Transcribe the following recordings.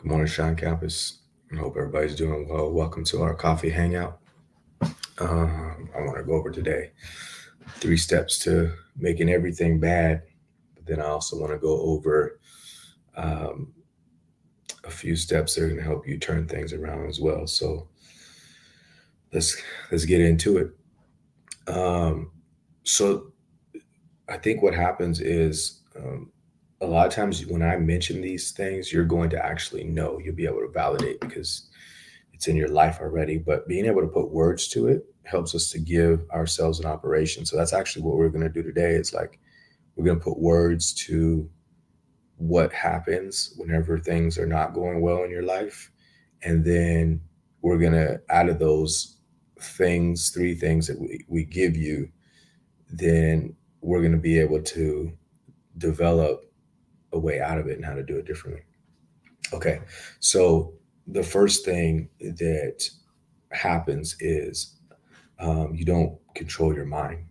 Good morning, Sean Campus. I hope everybody's doing well. Welcome to our coffee hangout. I want to go over today 3 steps to making everything bad, but then I also want to go over um, a few steps that are going to help you turn things around as well. So let's let's get into it. Um, so I think what happens is a lot of times when I mention these things, you're going to actually know. You'll be able to validate because it's in your life already. But being able to put words to it helps us to give ourselves an operation. So that's actually what we're going to do today. It's like we're going to put words to what happens whenever things are not going well in your life. And then we're going to, out of those things, 3 things that we give you, then we're going to be able to develop a way out of it and how to do it differently. Okay. So the first thing that happens is you don't control your mind.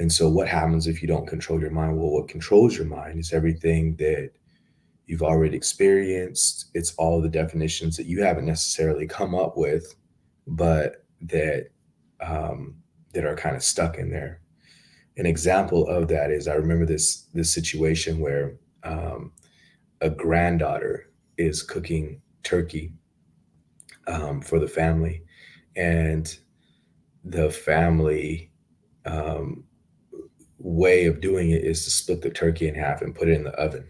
And so, what happens if you don't control your mind? Well, what controls your mind is everything that you've already experienced. It's all the definitions that you haven't necessarily come up with, but that um, that are kind of stuck in there. An example of that is I remember this situation where um, a granddaughter is cooking turkey for the family, and the family um, way of doing it is to split the turkey in half and put it in the oven.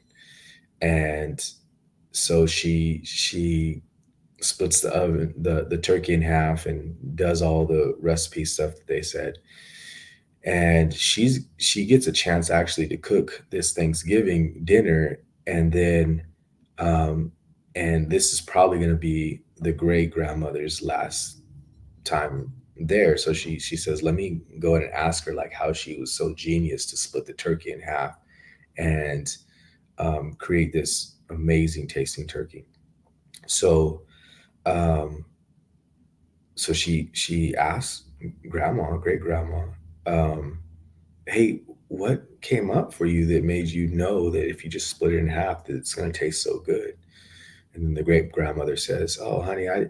And so she splits the turkey in half and does all the recipe stuff that they said. And she gets a chance actually to cook this Thanksgiving dinner, and then um, and this is probably going to be the great grandmother's last time there. So she says, let me go ahead and ask her like how she was so genius to split the turkey in half and create this amazing tasting turkey. So um, so she asked grandma, great grandma, um, hey, what came up for you that made you know that if you just split it in half that it's going to taste so good? And then the great grandmother says, oh honey, I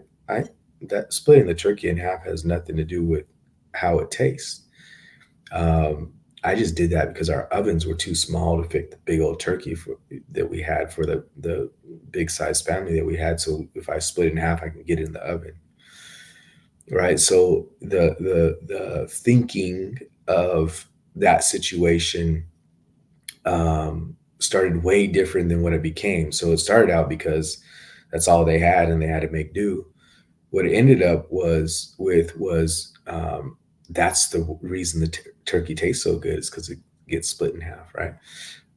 that splitting the turkey in half has nothing to do with how it tastes. um, I just did that because our ovens were too small to fit the big old turkey that we had for the big size family that we had. So if I split it in half, I can get it in the oven, right? So the thinking of that situation started way different than what it became. So it started out because that's all they had and they had to make do. What it ended up was that's the reason the turkey tastes so good is because it gets split in half, right?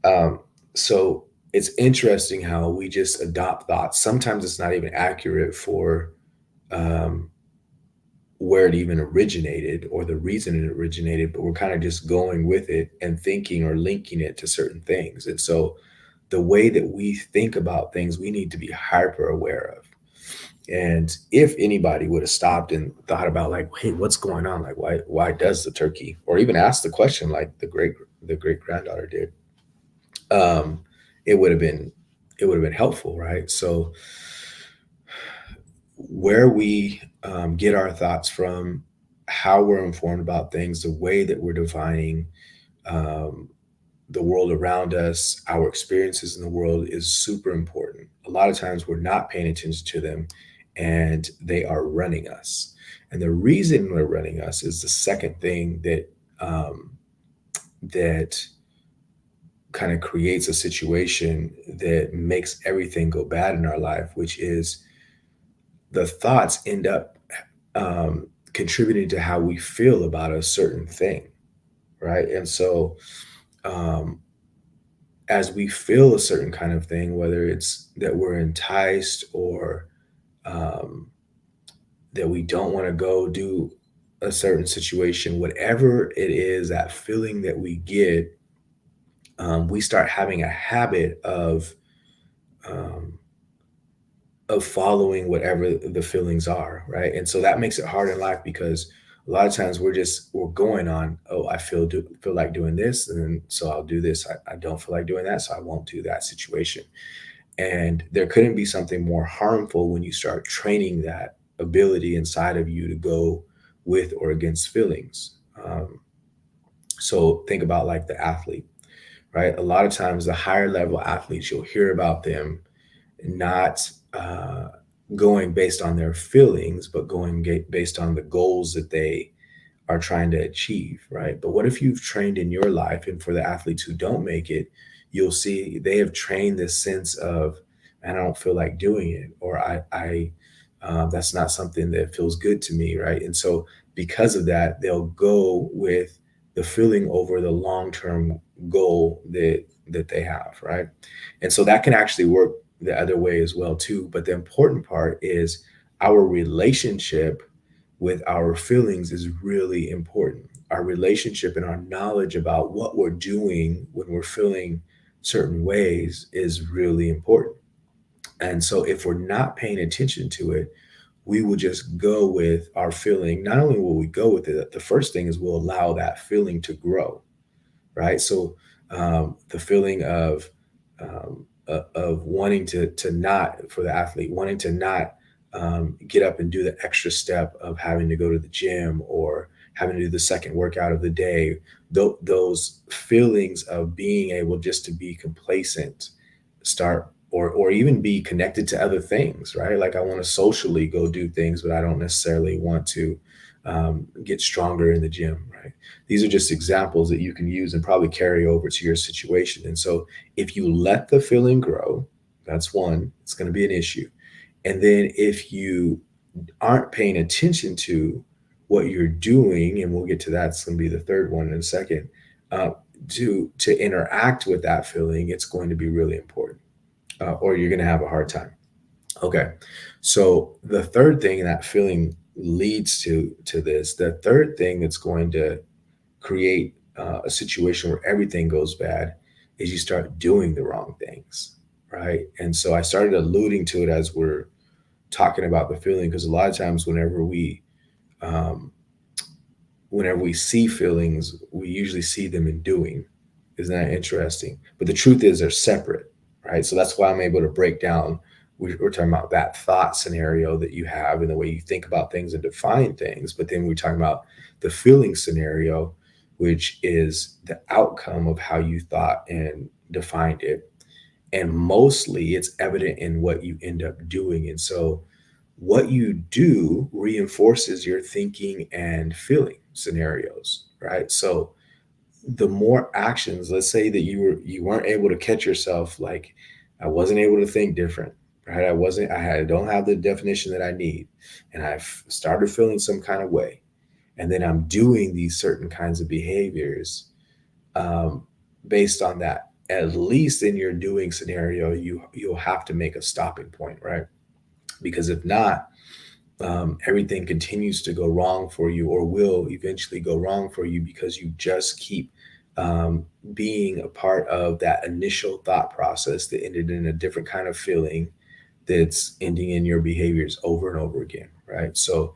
Um, so it's interesting how we just adopt thoughts. Sometimes it's not even accurate for um, where it even originated or the reason it originated, but we're kind of just going with it and thinking or linking it to certain things. And so the way that we think about things, we need to be hyper aware of. And if anybody would have stopped and thought about like, hey, what's going on? Like, why does the turkey, or even ask the question like the great granddaughter did, um, it would have been it would have been helpful, right? So where we get our thoughts from, how we're informed about things, the way that we're defining um, the world around us, our experiences in the world is super important. A lot of times we're not paying attention to them and they are running us. And the reason they're running us is the second thing that kind of creates a situation that makes everything go bad in our life, which is the thoughts end up um, contributing to how we feel about a certain thing, right? And so um, as we feel a certain kind of thing, whether it's that we're enticed or um, that we don't want to go do a certain situation, whatever it is, that feeling that we get, we start having a habit um, of following whatever the feelings are, right? And so that makes it hard in life because a lot of times we're going on, oh, I feel like doing this, and so I'll do this. I don't feel like doing that, so I won't do that situation. And there couldn't be something more harmful when you start training that ability inside of you to go with or against feelings. So think about like the athlete, right? A lot of times, the higher level athletes, you'll hear about them not going based on their feelings, but going based on the goals that they are trying to achieve, right? But what if you've trained in your life, and for the athletes who don't make it, you'll see they have trained this sense of, man, I don't feel like doing it, or that's not something that feels good to me, right? And so because of that, they'll go with the feeling over the long term goal that they have, right? And so that can actually work the other way as well too. But the important part is our relationship with our feelings is really important. Our relationship and our knowledge about what we're doing when we're feeling certain ways is really important. And so if we're not paying attention to it, we will just go with our feeling. Not only will we go with it, the first thing is we'll allow that feeling to grow, right? So the feeling of wanting to not, for the athlete, wanting to not get up and do the extra step of having to go to the gym or having to do the second workout of the day. Those feelings of being able just to be complacent start, or even be connected to other things, right? Like I want to socially go do things, but I don't necessarily want to get stronger in the gym, right? These are just examples that you can use and probably carry over to your situation. And so if you let the feeling grow, that's one, it's going to be an issue. And then if you aren't paying attention to what you're doing, and we'll get to that, it's going to be the third one in a second, uh, to interact with that feeling, it's going to be really important, or you're going to have a hard time. Okay, so the third thing that feeling leads to this, the third thing that's going to create a situation where everything goes bad, is you start doing the wrong things, right? And so I started alluding to it as we're talking about the feeling, because a lot of times um, whenever we see feelings, we usually see them in doing. Isn't that interesting? But the truth is they're separate, right? So that's why I'm able to break down. We're talking about that thought scenario that you have and the way you think about things and define things. But then we're talking about the feeling scenario, which is the outcome of how you thought and defined it. And mostly it's evident in what you end up doing. And so what you do reinforces your thinking and feeling scenarios, right? So the more actions, let's say that you weren't able to catch yourself, like I wasn't able to think different, right? I don't have the definition that I need, and I've started feeling some kind of way, and then I'm doing these certain kinds of behaviors um, based on that. At least in your doing scenario, you'll have to make a stopping point, right? Because if not, everything continues to go wrong for you, or will eventually go wrong for you, because you just keep um, being a part of that initial thought process that ended in a different kind of feeling that's ending in your behaviors over and over again, right? So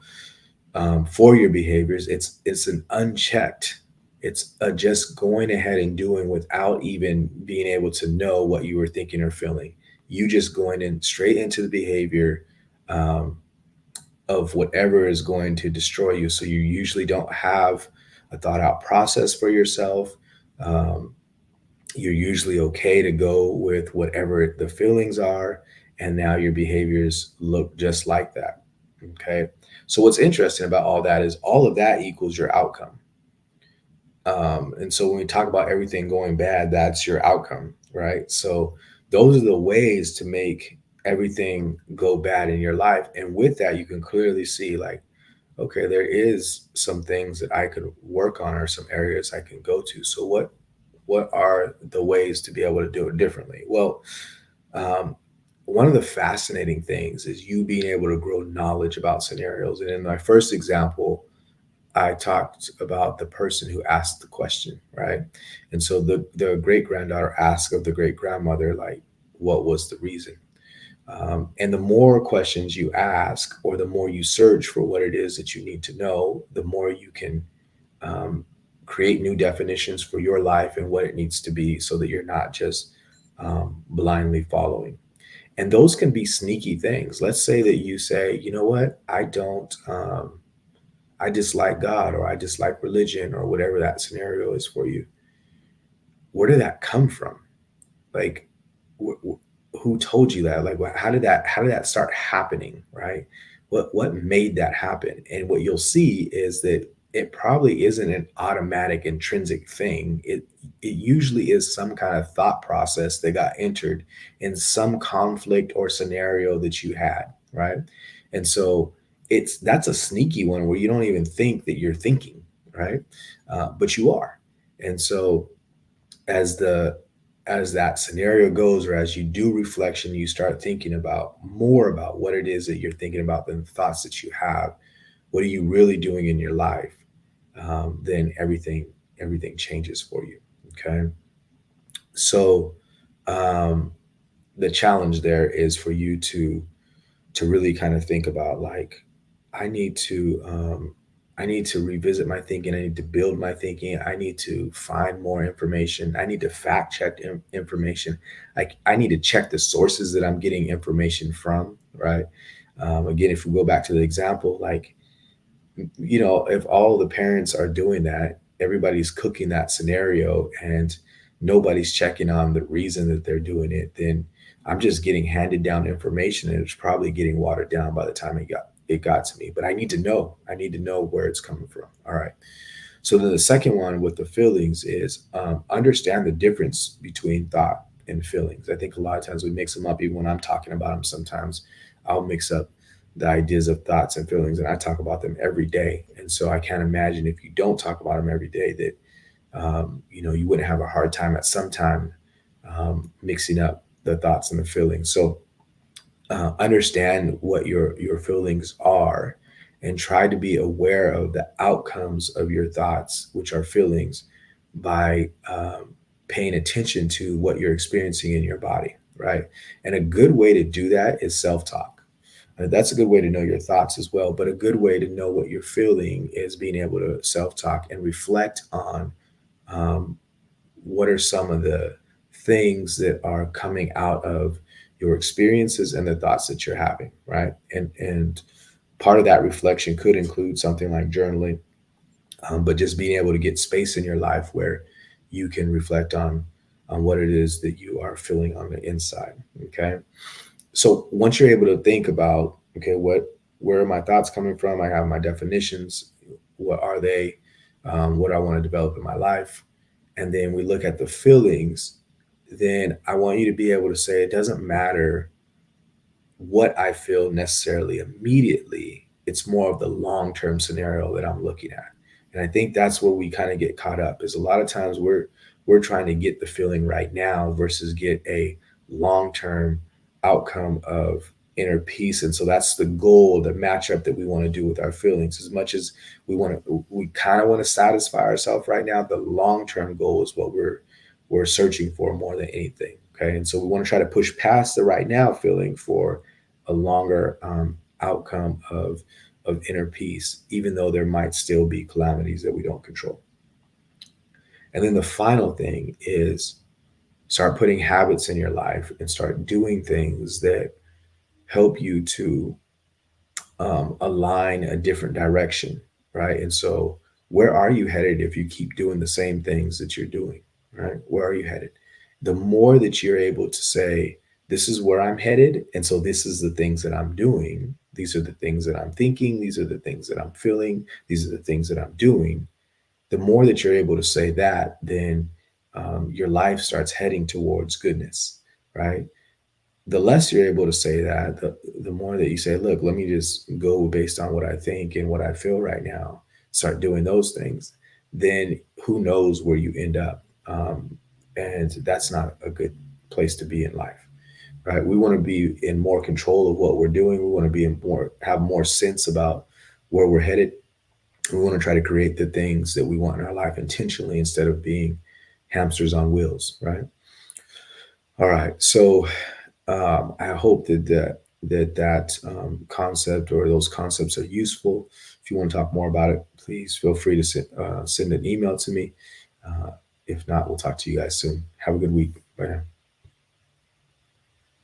for your behaviors, it's an unchecked. It's just going ahead and doing without even being able to know what you were thinking or feeling. You just going in straight into the behavior. Um, of whatever is going to destroy you. So you usually don't have a thought out process for yourself. Um, you're usually okay to go with whatever the feelings are. And now your behaviors look just like that. Okay. So what's interesting about all that is all of that equals your outcome. And so when we talk about everything going bad, that's your outcome, right? So those are the ways to make everything go bad in your life. And with that, you can clearly see, like, okay, there is some things that I could work on, or some areas I can go to. So what are the ways to be able to do it differently? Well, um, one of the fascinating things is you being able to grow knowledge about scenarios. And in my first example, I talked about the person who asked the question, right? And so the great granddaughter asked of the great grandmother, like, what was the reason? And the more questions you ask, or the more you search for what it is that you need to know, the more you can um, create new definitions for your life and what it needs to be, so that you're not just blindly following. And those can be sneaky things. Let's say that you say, you know what, I dislike God, or I dislike religion, or whatever that scenario is for you. Where did that come from? Like, who told you that? Like, how did that start happening, right? What made that happen? And what you'll see is that it probably isn't an automatic intrinsic thing. It usually is some kind of thought process that got entered in some conflict or scenario that you had, right? And so that's a sneaky one where you don't even think that you're thinking, right? But you are. And so as the as that scenario goes, or as you do reflection, you start thinking about more about what it is that you're thinking about than the thoughts that you have. What are you really doing in your life? Then everything changes for you. Okay, so um, the challenge there is for you to really kind of think about, like, I need to I need to revisit my thinking. I need to build my thinking. I need to find more information. I need to fact check information. Like, I need to check the sources that I'm getting information from. Right. Again, if we go back to the example, like, if all the parents are doing that, everybody's cooking that scenario, and nobody's checking on the reason that they're doing it, then I'm just getting handed down information, and it's probably getting watered down by the time it got to me. But I need to know. I need to know where it's coming from. All right. So then the second one with the feelings is, understand the difference between thought and feelings. I think a lot of times we mix them up. Even when I'm talking about them, sometimes I'll mix up the ideas of thoughts and feelings, and I talk about them every day. And so I can't imagine if you don't talk about them every day that you wouldn't have a hard time at some time mixing up the thoughts and the feelings. So understand what your feelings are, and try to be aware of the outcomes of your thoughts, which are feelings, by paying attention to what you're experiencing in your body, right? And a good way to do that is self-talk. That's a good way to know your thoughts as well, but a good way to know what you're feeling is being able to self-talk and reflect on um, what are some of the things that are coming out of your experiences and the thoughts that you're having, right? And part of that reflection could include something like journaling, but just being able to get space in your life where you can reflect on what it is that you are feeling on the inside. Okay. So once you're able to think about, okay, where are my thoughts coming from? I have my definitions. What are they? What do I want to develop in my life? And then we look at the feelings. Then I want you to be able to say, it doesn't matter what I feel necessarily immediately. It's more of the long term scenario that I'm looking at. And I think that's where we kind of get caught up, is a lot of times we're trying to get the feeling right now versus get a long term outcome of inner peace. And so that's the goal, the matchup that we want to do with our feelings. As much as we kind of want to satisfy ourselves right now, the long term goal is what we're searching for more than anything. Okay. And so we want to try to push past the right now feeling for a longer outcome of inner peace, even though there might still be calamities that we don't control. And then the final thing is, start putting habits in your life and start doing things that help you to align a different direction, right? And so, where are you headed if you keep doing the same things that you're doing, right? Where are you headed? The more that you're able to say, this is where I'm headed, and so this is the things that I'm doing, these are the things that I'm thinking, these are the things that I'm feeling, these are the things that I'm doing, the more that you're able to say that, then your life starts heading towards goodness, right? The less you're able to say that, the more that you say, look, let me just go based on what I think and what I feel right now, start doing those things, then who knows where you end up. And that's not a good place to be in life, right? We want to be in more control of what we're doing. We want to be in have more sense about where we're headed. We want to try to create the things that we want in our life intentionally, instead of being hamsters on wheels, right? All right. So I hope that concept, or those concepts, are useful. If you want to talk more about it, please feel free to send an email to me. If not, we'll talk to you guys soon. Have a good week. Bye now.